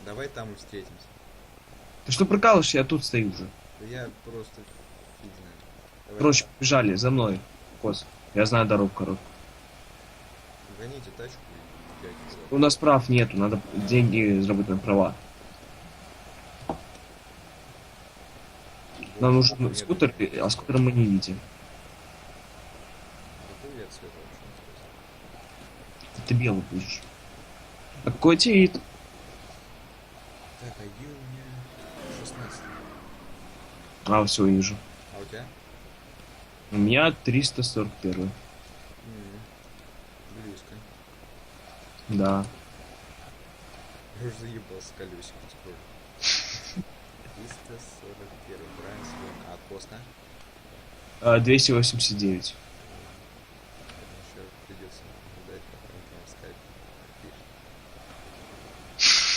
Давай там и встретимся. Ты что прикалываешься? Я тут стою уже. Да я просто фиг знаю. Давай Короче, так. побежали за мной. Кос. Я знаю дорогу короткую. Гоните тачку и езжайте за. У нас прав нету, надо деньги заработать на права. Нам Больше нужен нету скутер, денег. а скутера мы не видим. Какой я цвет вообще не сказал. Ты белый будешь. А какой тебе вид? Так, ID у меня 16. А, все, вижу. А у тебя? У меня 341. Близко. Да. Я уже заебался с колесиком скоро. 341. Правильно, Своин. А поста? 289. Еще придется ждать, пока он там в скайпе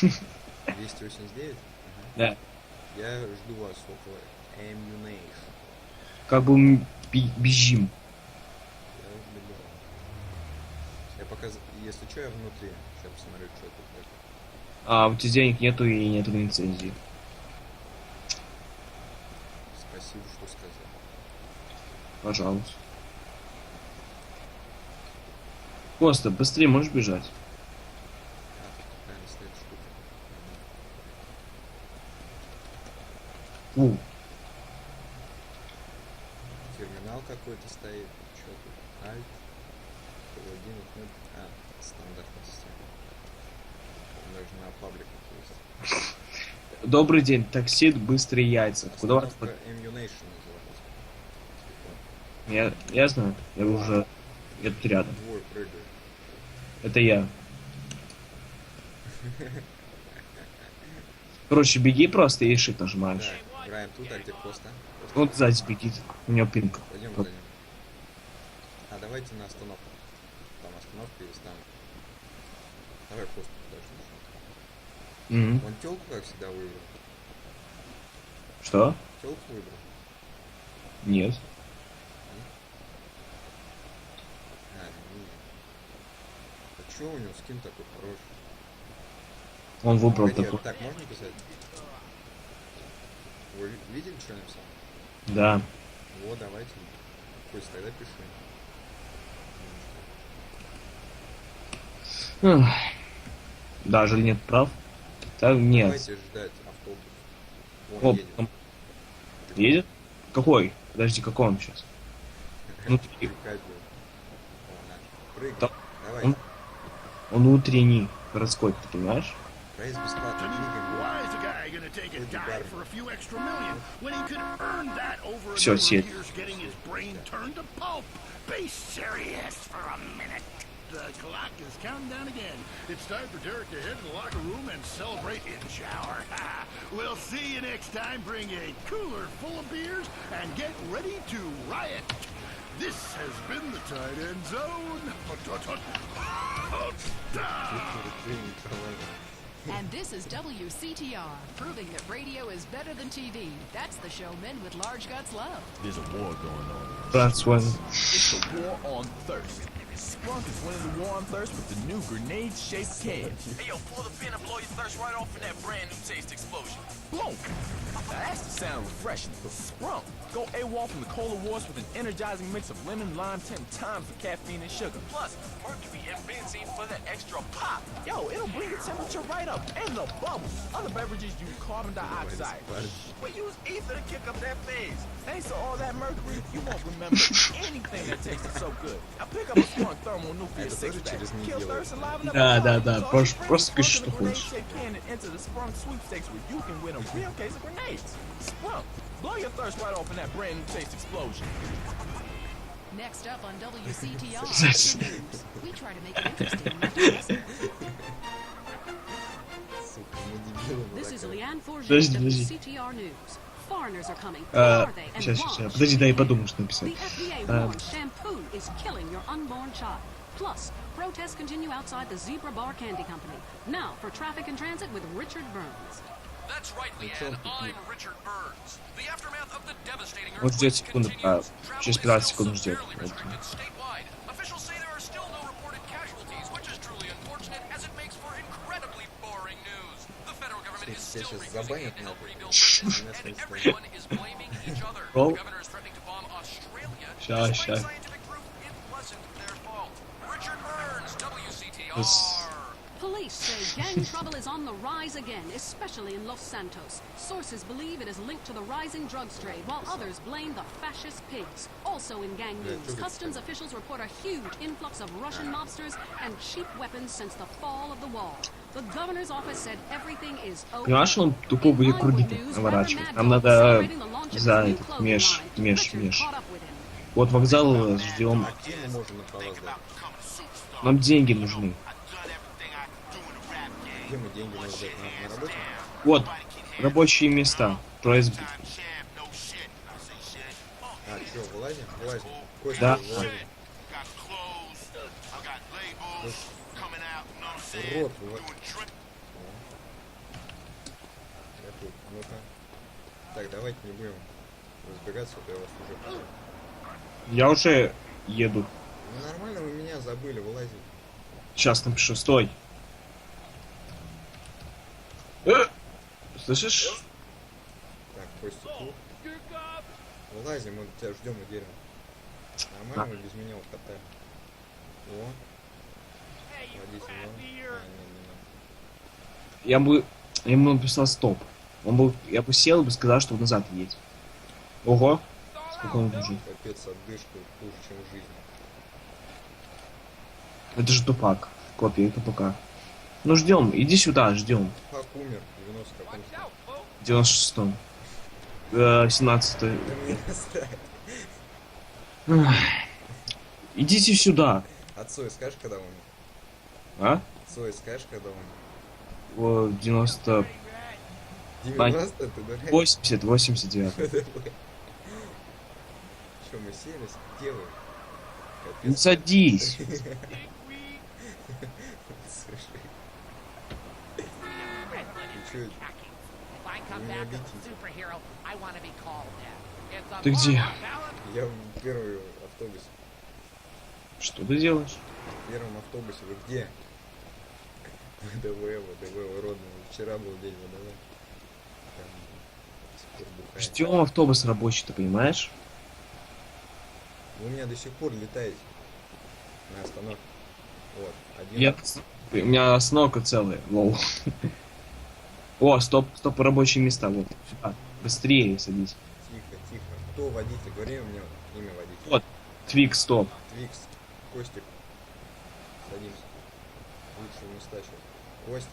напишет. 289? Ага. Да. Я жду вас около Ammunition. Как бы мы бежим. Я убегал. Я пока, если что, я внутри. Сейчас посмотрю, что тут такое. А у тебя денег нету и нету лицензии. Спасибо, что сказал. Пожалуйста. Коста, быстрее можешь бежать? А, тут правильно стоит штука. Фу. Терминал какой-то стоит. Что тут? Альт. Паладин, а, стандартная система. Даже на пабликах есть. Добрый день, таксит, быстрые яйца. Куда вас? Остановка Ammunition называется. Я знаю, я уже... Я тут рядом. Двое прыгают. Это я. Короче, беги просто и шит нажимаешь. Да, играем тут, а где Коста? Вот сзади бегит. У него пинка. Пойдем за ним. А давайте на остановку. Там остановка есть, там. Давай Косту подожди. Мгм. Он телку, как всегда, выбрал. Что? Телку выбрал. Нет. А, нет. А чё у него скин такой хороший? Он выбрал Погоди, такой. так можно писать? Вы видели, что я написал? Да. Вот, давайте. Кость, тогда пиши. Ах. Даже нет прав? Так нет. Давайте ждать автобус. Вон Оп, едет. там едет? Какой? Подожди, какой он сейчас? Внутри. Прикатил. О, на. Прыгай. Там Давай. он- Он утренний, городской, ты понимаешь? Проезд бесплатный. Why is a guy gonna take a dive for a few extra million when he could earn that over a Всё, number of сеть. years getting his brain turned to pulp? Be serious for a minute. The clock is counting down again. It's time for Derek to head to the locker room and celebrate in the shower. We'll see you next time. Bring a cooler full of beers and get ready to riot. This has been the Tight End Zone. And this is WCTR, proving that radio is better than TV. That's the show men with large guts love. There's a war going on. Своин. It's the war on thirst. Sprunk is winning the war on thirst with the new grenade-shaped can. Hey, yo, pull the pin and blow your thirst right off in that brand new taste explosion. Boom! Now that's the sound refreshing. Sprunk. Go AWOL from the cola wars with an energizing mix of lemon, lime, 10 times the caffeine and sugar. Plus, mercury and benzene for that extra pop. Yo, it'll bring the temperature right up and the bubbles. Other beverages use carbon dioxide. We use ether to kick up that phase. Thanks to all that mercury, you won't remember anything that tasted so good. Now pick up a Sprunk thermonuclear Это тоже six-pack. через Kill неделю. thirst and liven up Да, your да, body. да, So просто- sprint просто Sprunk пиши, in что the хочешь. grenade-shaped can and enter the Sprunk sweepstakes where you can win a real case of grenades. Sprunk, blow your thirst right off in that brand new taste explosion. Next up on WCTR, That's- the news. We try to make it interesting. not depressing. Сука, мы дебилы, мы This is такая. Leanne Forget, Подожди, подожди. WCTR News. Foreigners are coming. Who are they and Сейчас. why? Подожди, дай подумаю, что The написать. FDA warns shampoo is killing your unborn child. Plus, protests continue outside the Zebra Bar Candy Company. Now for traffic and transit with Richard Burns. That's right, Leanne. I'm Richard Burns. The aftermath of the devastating Вот ждет earthquake секунду, continues. а через Travel 15 is секунд still ждет. severely restricted statewide. Officials say there are still no reported casualties, which is truly unfortunate as it makes for incredibly boring news. The federal that is Тебя still сейчас refusing забанят aid to help нахуй. rebuild bridges, Местные and страны. everyone is blaming each other. Well- The governor is threatening to bomb Australia. Ща, Despite ща. scientific proof, it wasn't their fault. Richard Burns, WCTR. This- Police say gang trouble is on the rise again, especially in Los Santos. Sources believe it is linked to the rising drugs trade, while others blame the fascist pigs. Also in gang news, customs officials report a huge influx of Russian mobsters and cheap weapons since the fall of the wall. The governor's office said everything is okay. Понимаешь, он тупо будет круги наворачивать. Нам надо за этот меж. Вот вокзал ждем. А где мы можем на права сдать? Нам деньги нужны. Где мы деньги можем взять? На работе? Вот, рабочие места. Трое. А, чё, вылазим? Вылазим. Костя, Да. вылазим. Урод, вот. Я тут, ну-ка. Так, давайте не будем разбегаться, а то я вас уже понял. Я уже еду. Ну нормально, вы меня забыли, вылазить. Сейчас напишу, стой. Слышишь? Так, Костя тут. Вылазим, мы тебя ждем и дерем. Нормально, мы без меня вот катаем. О. Водитель, ну. Не надо. Я ему написал стоп. Я бы сел и бы сказал, что назад едет. Ого. Сколько он лежит. Капец, отдышка хуже, чем в жизни. Это же тупак. Копия тупака. Ну ждем, иди сюда, ждем. Пак умер в 90 каком-то. 96-м. 17-й. Да мне насрать. Идите сюда. Отцой скажешь, когда умер? А? Отцой скажешь, когда умер? 90... 90 ты дурак? 80, 89. Что, мы селись? Где вы? Не Капец. садись. Слушай. Ты чё? Вы не обидитесь. Ты где? Я в первый автобус. Что ты делаешь? В первом автобусе. Вы где? ВДВ, уродный. Вчера был день ВДВ. Там до сих пор бухает. Ждем автобус рабочий, ты понимаешь? Вы у меня до сих пор летаете. На остановке. Вот. Один. Я... У меня остановка целая, лол. О, стоп, рабочие места, вот. Сюда. Быстрее садись. Тихо. Кто водитель? Говори мне имя водителя. Вот, Твик, стоп. Твикс. Костик. Садимся. Лучшие места сейчас. Костя.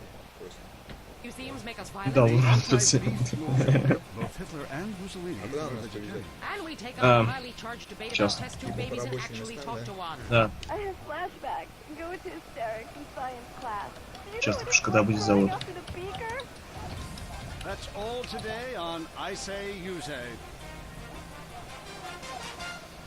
Museums make us Да, violent. вот тут все. Both Hitler and Mussolini А куда were нас повезет? And we take up Um, a highly charged debate about just- test tube babies and actually talk to one. Да, I have flashbacks and go into hysterics in science class. Do you Сейчас, know what потому что it's когда like будет flying завод? up in a beaker? That's all today on I Say, You Say.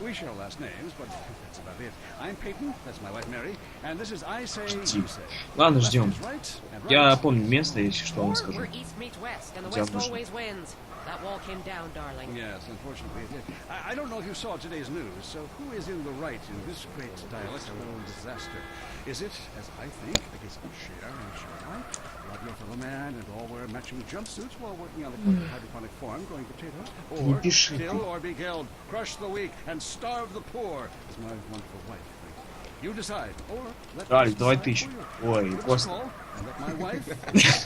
We share last names, but that's about it. I'm Peyton, that's my wife Mary, and this is I Say, You Say. Ладно, Left ждем. is right, and Я right помню место, если что, вам Or скажу. where east meets west, and the Тебя west можно. always wins. That wall came down, darling. Yes, unfortunately it did. I don't know if you saw today's news, so who is in the right in this great dialectical disaster? Is it, as I think, the case of Cher and Shai, love your fellow man and all wear matching jumpsuits while working on the hydroponic farm growing potatoes? Не Or пиши kill ты. or be killed, crush the weak, and starve the poor, as my wonderful wife thinks. You decide, or let Аль, us давай decide ты for еще. you. Ой, Give us a Костя. call, and let my wife,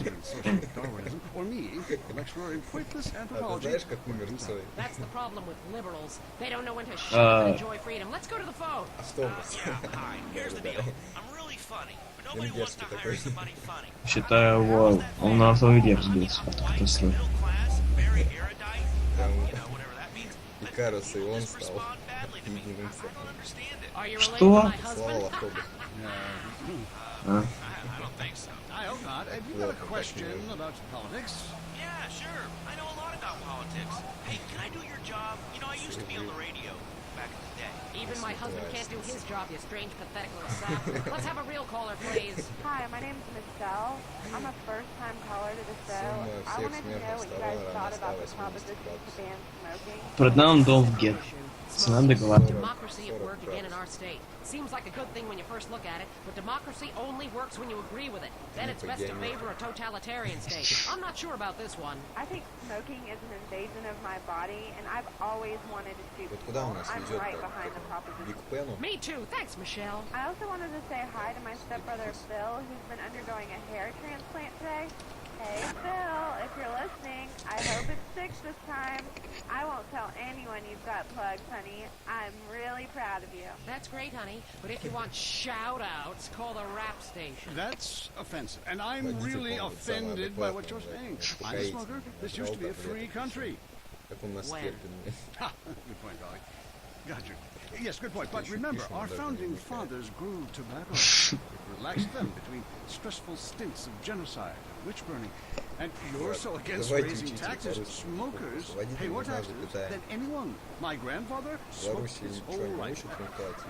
in social Darwinism, or me, a lecturer in pointless А ты anthropology, знаешь, как умер Цой? That's the problem with liberals. They don't know when to shut Uh, up and enjoy freedom. Let's go to the phone. Автобус. Hi, here's the deal. I'm really funny, but nobody wants to hire somebody funny. Считаю его, он на автомобиле разбился. Это срок. Middle class, very erudite, Там you know, whatever that means. Икарус, и он Just стал respond badly to me. единым I don't understand it. Are you related Что? to my Слал husband? автобус. А? I don't think so. I hope not. Have you got a question about politics? Yeah, sure. I know a lot about politics. Hey, can I do your job? You know, I used to be on the radio back in the day. Even my husband can't do his job, you strange, pathetic little sap. Let's have a real caller, please. Hi, my name's Michelle. I'm a first-time caller to the show. Сумма I всех wanted to know смертных what you guys сторон thought about the осталась proposition to 80 ban smoking. Продам дом в гет. Цена договора. Democracy at work again in our state. Seems like a good thing when you first look at it, but democracy only works when you agree with it. Then it's best to favor a totalitarian state. I'm not sure about this one. I think smoking is an invasion of my body, and I've always wanted to shoot Вот куда у people. нас I'm ведет right к behind the proposition. Биг Пену? Me too. Thanks, Michelle. I also wanted to say hi to my stepbrother Phil, who's been undergoing a hair transplant today. Hey Phil, if you're listening, I hope it sticks this time. I won't tell anyone you've got plugs, honey. I'm really proud of you. That's great, honey. But if you want shout-outs, call the rap station. That's offensive, and I'm really offended by what you're saying. I'm a smoker. This used to be a free country. Как он настерпенный. Ha! Good point, Dolly. Gotcha. Yes, good point. But remember, our founding fathers grew tobacco. It relaxed them between stressful stints of genocide and witch burning. And you're so against raising taxes. Smokers pay more taxes than anyone. My grandfather smoked his whole life.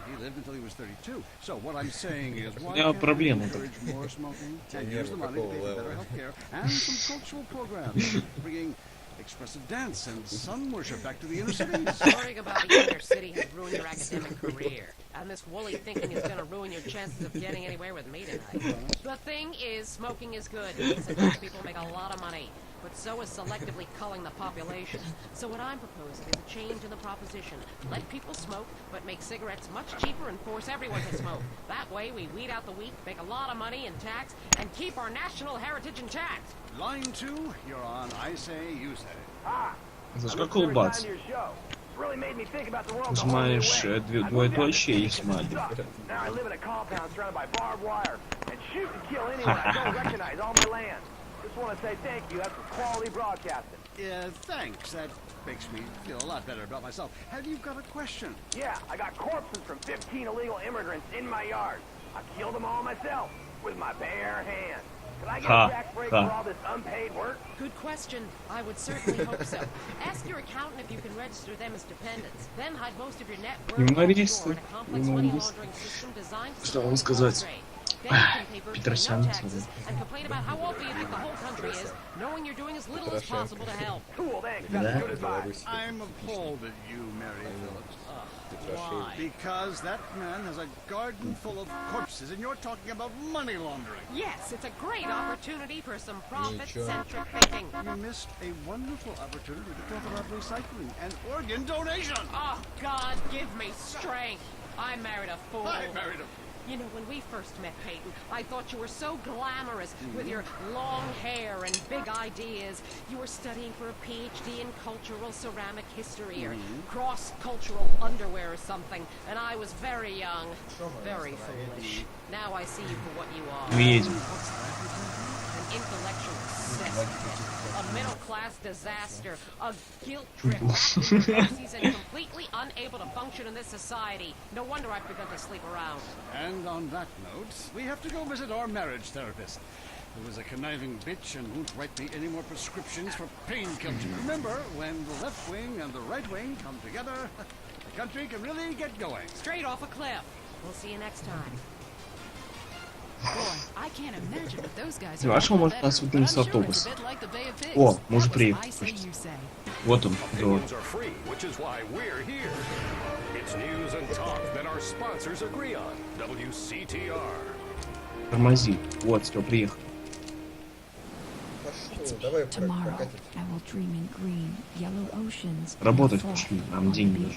He lived until he was 32. So what I'm saying is, why can't we encourage more smoking and use the money to pay for better health care and some cultural programs, bringing expressive dance and sun worship back to the inner cities? Worrying about the inner city has ruined your academic career. And this woolly thinking is going to ruin your chances of getting anywhere with me tonight. The thing is, smoking is good. Cigarette people make a lot of money. But so is selectively culling the population. So what I'm proposing is a change in the proposition. Let people smoke, but make cigarettes much cheaper and force everyone to smoke. That way we weed out the weak, make a lot of money in tax, and keep our national heritage intact. Line 2, you're on. I say, you say it. За сколько бац? Нажимаешь двоеточие и смайлик. Just want to say thank you. That's some quality broadcasting. Yeah, thanks. That makes me feel a lot better about myself. Have you got a question? Yeah, I got corpses from 15 illegal immigrants in my yard. I killed them all myself with my bare hands. Can I get a tax break for all this unpaid work? Good question. I would certainly hope so. Ask your accountant if you can register them as dependents. Then hide most of your net worth offshore in a complex money laundering system designed to Что вам сказать? Петросян. and complain about how awful you think the whole country is, knowing you're doing as little as possible to help. Cool, thanks. Да. That's good advice. I'm appalled at you, Mary Phillips. Why? Because that man has a garden full of corpses, and you're talking about money laundering. Yes, it's a great opportunity for some profit-centric thinking. You missed a wonderful opportunity to talk about recycling and organ donation. Oh, God, give me strength. I married a fool. I married a You know, when we first met, Peyton, I thought you were so glamorous with your long hair and big ideas. You were studying for a PhD in cultural ceramic history or cross-cultural underwear or something, and I was very young, very foolish. Now I see you for what you are. Видим. An intellectual cesspit, a middle-class disaster, a guilt trip wrapped in crises and completely unable to function in this society. No wonder I've begun to sleep around. And on that note, we have to go visit our marriage therapist, who is a conniving bitch and won't write me any more prescriptions for painkillers. Remember, when the left wing and the right wing come together, the country can really get going. Straight off a cliff. We'll see you next time. Boy, I can't imagine what those guys Вашего может нас выдвинуть автобус. О, мы уже приехали. Вот он, да. Opinions are free, which is why we're here. It's news and talk that our sponsors agree on. WCTR. Тормози. Вот, все, приехал. Пошел, давай прокатимся. Работать пошли, нам деньги нужны.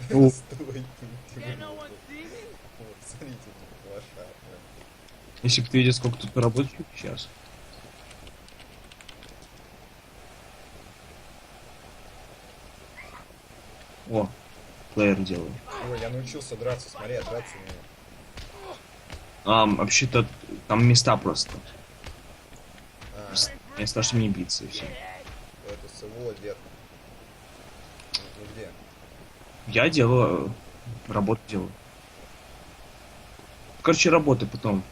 Стой, смотрите, тут лошадка. Если бы ты видел, сколько тут рабочих сейчас. О, плеер делаю. Ой, я научился драться, смотри, я драться умею. Вообще-то там места просто. Места, чтобы не биться и все. Это СВО, дед. Ну где? Я делаю, работу делаю. Короче, работы потом.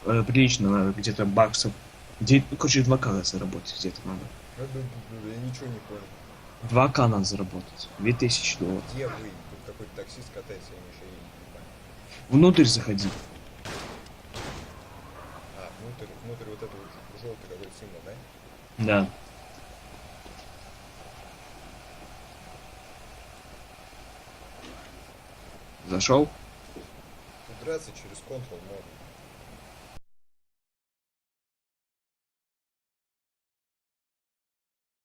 Прилично, где-то баксов. Короче, 2К заработать где-то надо. Я ничего не понял. 2К надо заработать. $2000. Где вы? Тут какой-то таксист катается, я не понимаю. Внутрь заходи. А, внутрь вот это вот желтый какой-то символ, да? Да. Зашел? Тут драться через Ctrl можно.